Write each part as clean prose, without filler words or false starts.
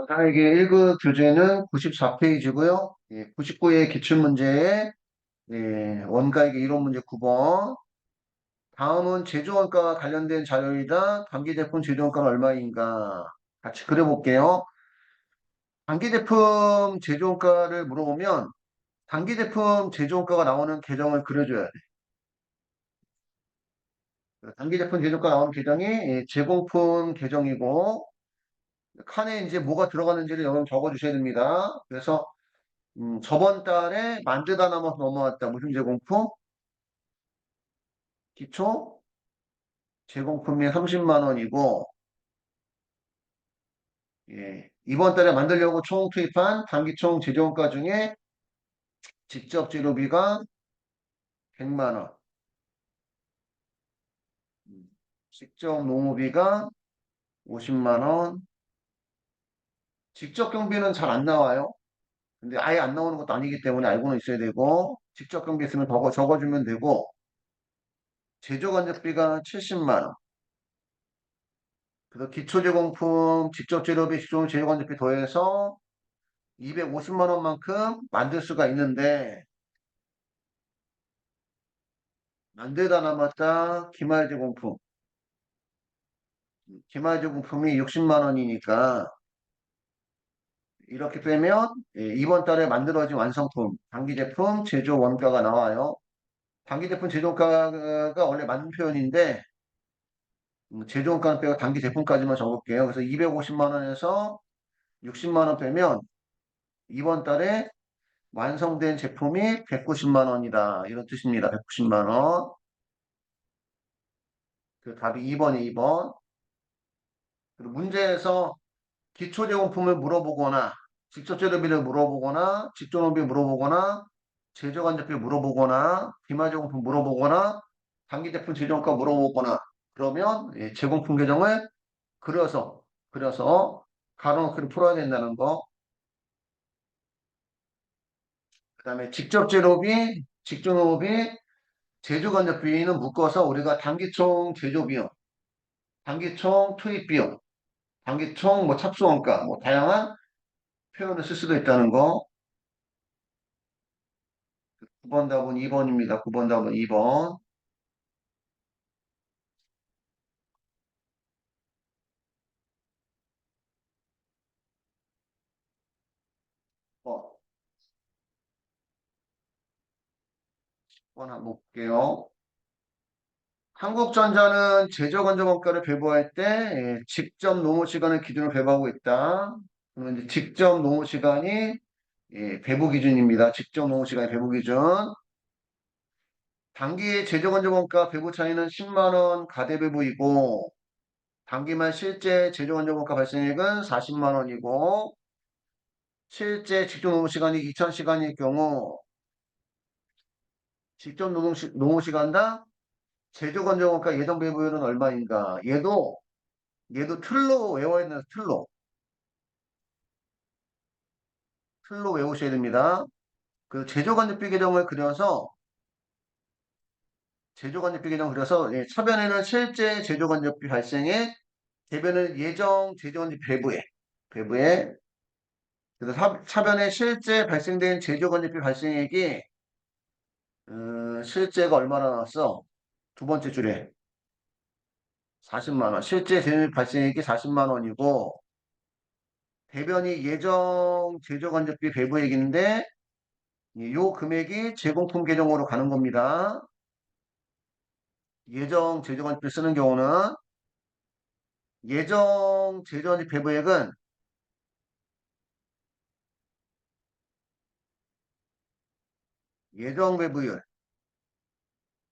다에게 1급 교재는 94페이지고요. 99의 기출문제에 원가액의 이론 문제 9번. 다음은 제조원가와 관련된 자료이다. 단기제품 제조원가는 얼마인가? 같이 그려볼게요. 단기제품 제조원가를 물어보면 단기제품 제조원가가 나오는 계정을 그려줘야 돼. 단기제품 제조가 나오는 계정이 제공품 계정이고 칸에 이제 뭐가 들어가는지를 여러분 적어주셔야 됩니다. 그래서 저번 달에 만들다 남아서 넘어왔다. 무슨 제공품? 기초 제공품이 30만 원이고, 이번 달에 만들려고 총 투입한 단기총 제조원가 중에 직접 재료비가 100만 원, 직접 노무비가 50만 원, 직접 경비는 잘 안 나와요. 근데 아예 안 나오는 것도 아니기 때문에 알고는 있어야 되고, 직접 경비 있으면 적어주면 되고, 제조 간접비가 70만 원, 그래서 기초 제공품, 직접 재료비, 직접 제조 간접비 더해서 250만 원만큼 만들 수가 있는데 만들다 남았다 기말 제공품. 기말 제공품이 60만 원이니까 이렇게 빼면 이번 달에 만들어진 완성품, 단기 제품 제조 원가가 나와요. 단기 제품 제조 원가가 원래 맞는 표현인데 제조 원가는 빼고 단기 제품까지만 적을게요. 그래서 250만 원에서 60만 원 빼면 이번 달에 완성된 제품이 190만 원이다. 이런 뜻입니다. 190만 원. 그 답이 2번이 2번. 그리고 문제에서 기초제공품을 물어보거나 직접재료비를 물어보거나 직전원비 물어보거나 제조간접비 물어보거나 비마제공품 물어보거나 단기제품 제조원가 물어보거나 그러면 제공품 계정을 그려서 가로놓기를 풀어야 된다는 거. 그 다음에 직접재료비, 직전원비, 제조간접비는 묶어서 우리가 단기총 제조비용, 단기총 투입비용, 단기총 뭐 착수원가 뭐 다양한 표현을 쓸 수도 있다는 거. 9번 답은 2번입니다. 9번 답은 2번. 한번 볼게요. 한국전자는 제조건조원가를 배부할 때 직접 노무 시간을 기준으로 배부하고 있다. 그러면 이제 직접 노무 시간이 배부 기준입니다. 직접 노무 시간이 배부 기준. 단기 제조건조원가 배부 차이는 10만 원 가대 배부이고 단기만 실제 제조건조원가 발생액은 40만 원이고 실제 직접 노무 시간이 2,000시간일 경우 직접 노무 시간당 제조건조원가 예정 배부율은 얼마인가? 얘도 틀로 외워야 되는 틀로 외우셔야 됩니다. 그 제조관리비 계정을 그려서 차변에는 실제 제조관리비 발생에 대변은 예정 제조관리 배부에 그래서 차변에 실제 발생된 제조관리비 발생액이 실제가 얼마나 나왔어? 두 번째 줄에 40만 원. 실제 제조 발생액이 40만 원이고 대변이 예정 제조관리비 배부액인데 요 금액이 제공품 계정으로 가는 겁니다. 예정 제조관리비 쓰는 경우는 예정 제조관리 배부액은 예정 배부율.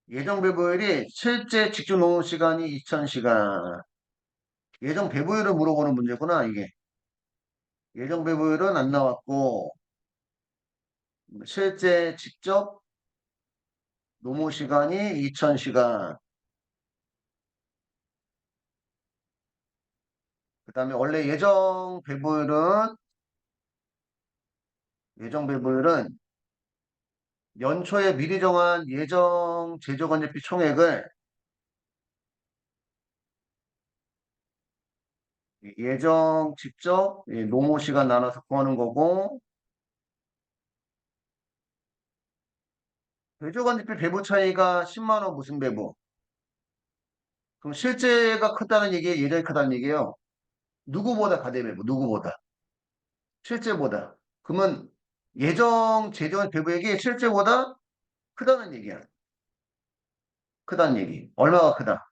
예정 배부율이 실제 직접 노무 시간이 2000시간. 예정 배부율을 물어보는 문제구나, 이게. 예정 배부율은 안 나왔고, 실제 직접 노무 시간이 2000시간. 그 다음에 원래 예정 배부율은 연초에 미리 정한 예정 제조관리비 총액을 예정, 직접, 노무 시간 나눠서 구하는 거고, 배조관리비 배부 차이가 10만 원 무슨 배부? 그럼 실제가 크다는 얘기예요? 예정이 크다는 얘기예요? 누구보다 가대배부, 누구보다. 실제보다. 그러면 예정, 재정 배부액이 실제보다 크다는 얘기야. 크다는 얘기. 얼마가 크다?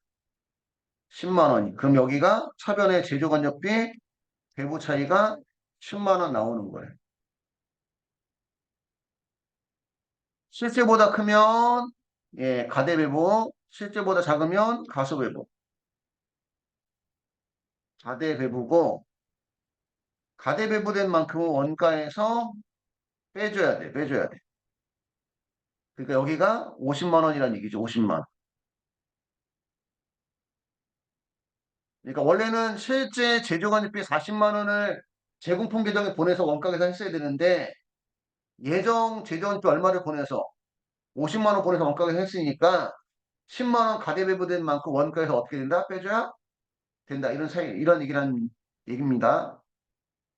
10만 원이. 그럼 여기가 차변의 제조간접비 배부 차이가 10만 원 나오는 거예요. 실제보다 크면 가대배부, 실제보다 작으면 가소배부. 가대배부고 가대배부된 만큼은 원가에서 빼줘야 돼. 빼줘야 돼. 그러니까 여기가 50만 원이라는 얘기죠. 50만. 그러니까 원래는 실제 제조간접비 40만 원을 제공품 계정에 보내서 원가 계산했어야 되는데 예정 제조간접비 얼마를 보내서 50만 원 보내서 원가 계산했으니까 10만 원 가대배부된 만큼 원가에서 어떻게 된다? 빼줘야 된다. 이런 사이 이런 얘기란 얘기입니다.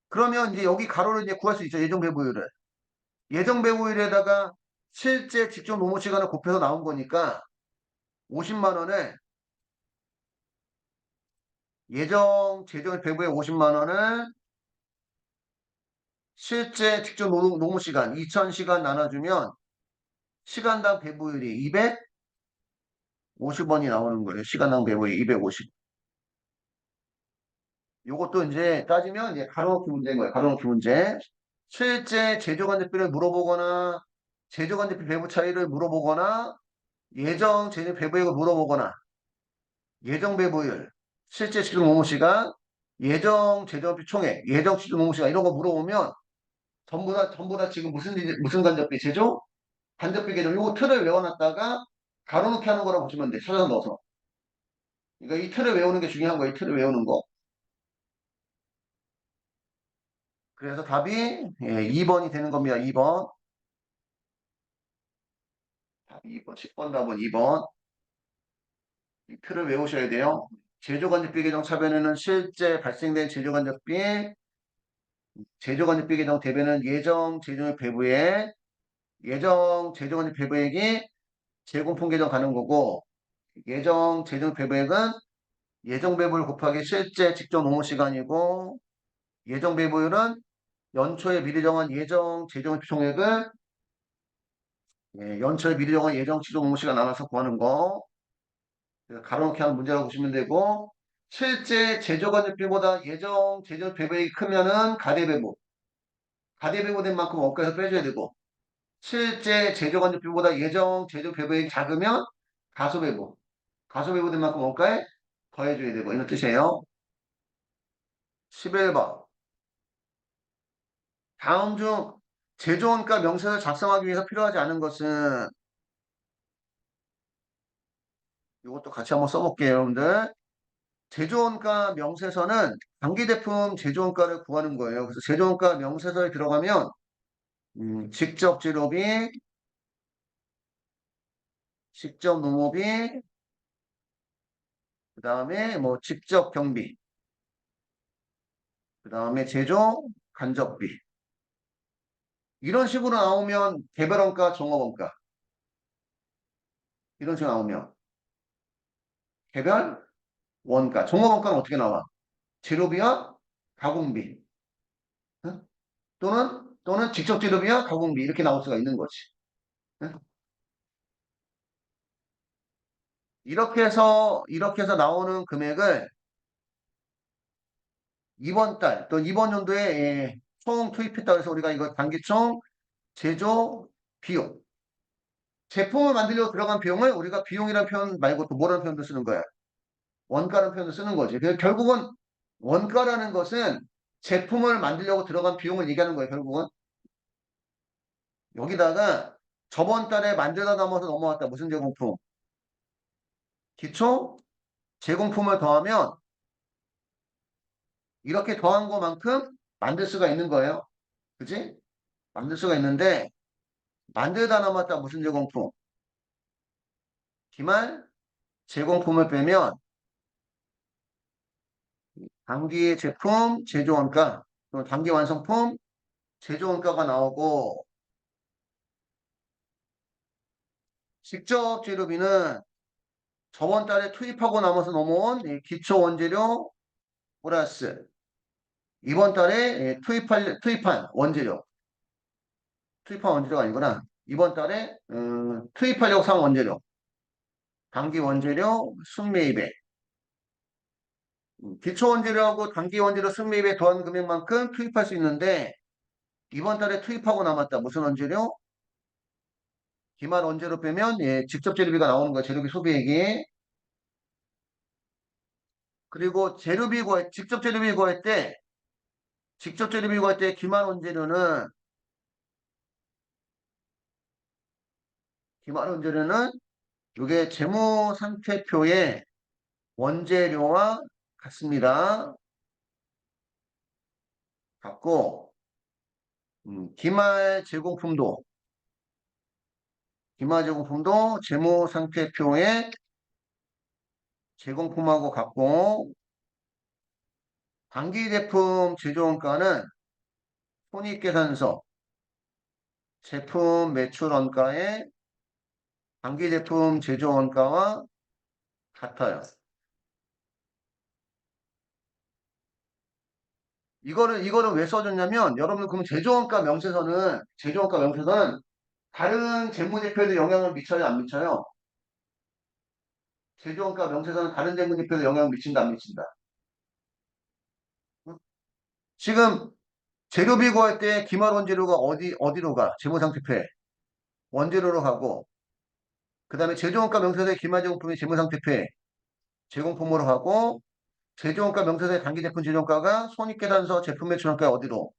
그러면 이제 여기 가로를 이제 구할 수 있죠. 예정 배부율을. 예정 배부율에다가 실제 직접 노무 시간을 곱해서 나온 거니까 50만 원을 예정 재정 배부의 50만 원을 실제 직접 노무 시간 2000시간 나눠주면 시간당 배부율이 250원이 나오는 거예요. 시간당 배부율이 250. 요것도 이제 따지면 이제 가로놓기 문제인 거예요. 가로놓기 문제. 실제 제조관제비를 물어보거나 제조관제비 배부 차이를 물어보거나 예정 제조 배부액을 물어보거나 예정 배부율, 실제 시중 노무 시간, 예정 제조비 총액, 예정 시중 노무 시간 이런 거 물어보면 전부 다 지금 무슨 간접비 제조? 간접비 개정 요거 틀을 외워놨다가 가로놓기 하는 거라고 보시면 돼. 찾아서 넣어서. 그러니까 이 틀을 외우는 게 중요한 거예요. 이 틀을 외우는 거. 그래서 답이 2번이 되는 겁니다. 2번. 답이 2번. 10번 답은 2번. 이 틀을 외우셔야 돼요. 제조간접비 개정 차변에는 실제 발생된 제조간접비, 제조간접비 개정 대변은 예정 제조의 배부에 예정 제조간접 배부액이 제공품 개정 가는 거고 예정 제조 배부액은 예정 배부율 곱하기 실제 직접 노무 시간이고 예정 배부율은 연초에 미리 정한 예정 재정 총액을 연초에 미리 정한 예정 지정 노무 시간 나눠서 구하는 거 가로놓기 하는 문제라고 보시면 되고 실제 제조간접비보다 예정 제조 배부액이 크면은 가대배부 가대배부된 만큼 원가에서 빼줘야 되고 실제 제조간접비보다 예정 제조 배부액이 작으면 가소배부 가소배부된 만큼 원가에 더해줘야 되고 이런 뜻이에요. 11번 다음 중 제조원가 명세서를 작성하기 위해서 필요하지 않은 것은 이것도 같이 한번 써볼게요, 여러분들. 제조원가 명세서는 단기제품 제조원가를 구하는 거예요. 그래서 제조원가 명세서에 들어가면 직접 재료비, 직접 농업비, 그 다음에 뭐 직접 경비, 그 다음에 제조 간접비 이런 식으로 나오면 개별원가, 종업원가 이런 식으로 나오면 개별 원가, 종업원가는 어떻게 나와? 재료비와 가공비 응? 또는 직접 재료비와 가공비 이렇게 나올 수가 있는 거지. 응? 이렇게 해서 나오는 금액을 이번 달 또 이번 연도에 총 투입했다고 해서 우리가 이거 단기총 제조 비용 제품을 만들려고 들어간 비용을 우리가 비용이라는 표현 말고 또 뭐라는 표현도 쓰는 거야? 원가라는 표현도 쓰는 거지. 그래서 결국은 원가라는 것은 제품을 만들려고 들어간 비용을 얘기하는 거예요. 결국은 여기다가 저번 달에 만들다 남아서 넘어왔다. 무슨 제공품? 기초 제공품을 더하면 이렇게 더한 것만큼 만들 수가 있는 거예요. 그지? 만들 수가 있는데 만들다 남았다. 무슨 제공품? 기말 제공품을 빼면 단기 제품 제조 원가, 또 단기 완성품 제조 원가가 나오고, 직접 재료비는 저번 달에 투입하고 남아서 넘어온 기초 원재료 플러스 이번 달에 투입한 원재료, 투입한 원재료가 아니구나. 이번 달에 투입하려고 산 원재료, 단기 원재료 순매입액, 기초 원재료하고 단기 원재료 순매입액 더한 금액만큼 투입할 수 있는데 이번 달에 투입하고 남았다. 무슨 원재료? 기말 원재료 빼면 직접 재료비가 나오는 거야. 재료비 소비액이. 그리고 직접 재료비 구할 때 기말 원재료는 이게 재무 상태표에 원재료와 같습니다. 같고 기말 제공품도 재무 상태표에 제공품하고 같고 단기 제품 제조원가는 손익계산서 제품 매출 원가에 단기 제품 제조원가와 같아요. 이거를 왜 써줬냐면 여러분 그럼 제조원가 명세서는 다른 재무제표에도 영향을 미쳐요, 안 미쳐요? 제조원가 명세서는 다른 재무제표에도 영향을 미친다, 안 미친다? 응? 지금 재료비 구할 때 기말 원재료가 어디로 가? 재무상태표에 원재료로 가고 그 다음에 제조원가 명세서의 기말 제공품이 재무상태표에 제공품으로 가고 제조원가 명세서의 단기 제품 제조원가가 손익계산서 제품 매출원가 어디로?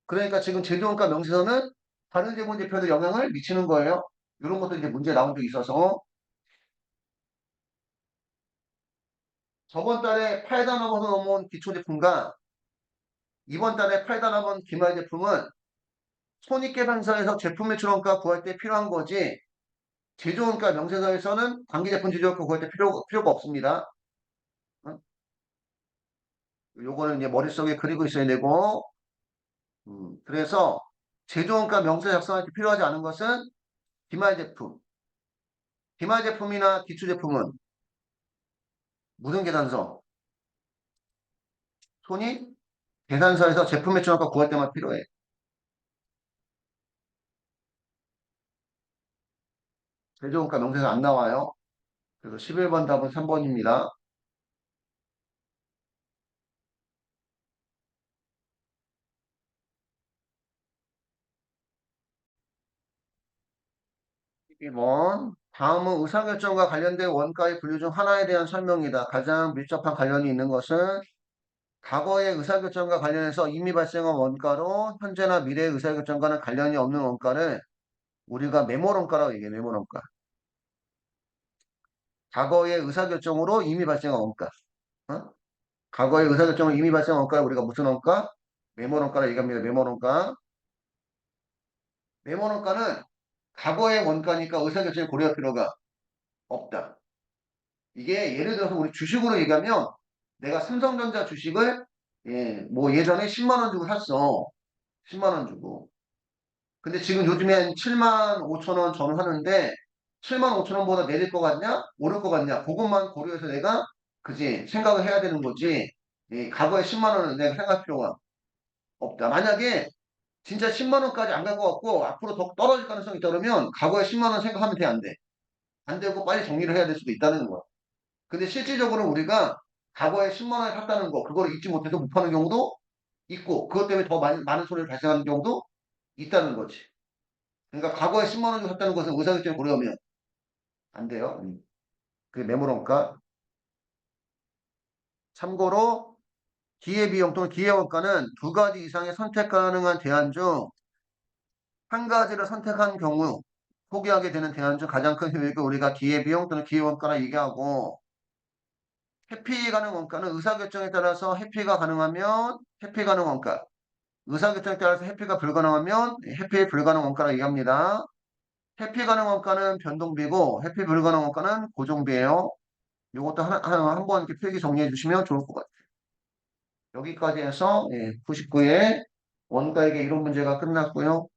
그러니까 지금 제조원가 명세서는 다른 재무제표에도 영향을 미치는 거예요. 이런 것도 이제 문제 나온 적이 있어서 저번 달에 팔다 넘어서 넘어온 기초제품과 이번 달에 팔다 넘은 기말 제품은 손익계산서에서 제품 매출원가 구할 때 필요한 거지 제조원가 명세서에서는 단기 제품 제조원가 구할 때 필요가 없습니다. 응? 요거는 이제 머릿속에 그리고 있어야 되고 그래서 제조원가 명세 작성할 때 필요하지 않은 것은 기말 제품, 기말 제품이나 기초 제품은 무슨 계산서? 손익 계산서에서 제품 매출원가 구할 때만 필요해. 제조원가 명세서 안 나와요. 그래서 11번 답은 3번입니다. 12번. 다음은 의사결정과 관련된 원가의 분류 중 하나에 대한 설명이다. 가장 밀접한 관련이 있는 것은 과거의 의사결정과 관련해서 이미 발생한 원가로 현재나 미래의 의사결정과는 관련이 없는 원가를 우리가 메모원가라고 얘기해. 메모원가. 과거의 의사결정으로 이미 발생한 원가. 어? 과거의 의사결정으로 이미 발생한 원가를 우리가 무슨 원가? 메모원가라고 얘기합니다. 메모원가. 메모원가는 과거의 원가니까 의사결정을 고려할 필요가 없다. 이게 예를 들어서 우리 주식으로 얘기하면 내가 삼성전자 주식을 뭐 예전에 10만 원 주고 샀어. 10만 원 주고. 근데 지금 요즘엔 7만 5천 원 전후하는데 7만 5천 원보다 내릴 것 같냐? 오를 것 같냐? 그것만 고려해서 내가 그지 생각을 해야 되는 거지. 과거에 10만 원은 내가 생각할 필요가 없다. 만약에 진짜 10만 원까지 안 갈 것 같고 앞으로 더 떨어질 가능성이 있다 그러면 과거에 10만 원 생각하면 돼, 안 돼? 안 되고 빨리 정리를 해야 될 수도 있다는 거야. 근데 실질적으로 우리가 과거에 10만 원에 샀다는 거, 그걸 잊지 못해서 못 파는 경우도 있고, 그것 때문에 더 많은 손해를 발생하는 경우도 있다는 거지. 그러니까 과거에 10만 원 주고 샀다는 것은 의사결정을 고려하면 안 돼요. 그게 메모론가. 참고로 기회비용 또는 기회원가는 두 가지 이상의 선택 가능한 대안 중 한 가지를 선택한 경우 포기하게 되는 대안 중 가장 큰 효익을 우리가 기회비용 또는 기회원가라 얘기하고 회피 가능 원가는 의사결정에 따라서 회피가 가능하면 회피 가능 원가, 의사결정에 따라서 회피가 불가능하면 회피 불가능 원가라 얘기합니다. 회피 가능 원가는 변동비고 회피 불가능 원가는 고정비예요. 이것도 한번 이렇게 필기 정리해 주시면 좋을 것 같아요. 여기까지 해서 99의 원가액의 이론 문제가 끝났고요.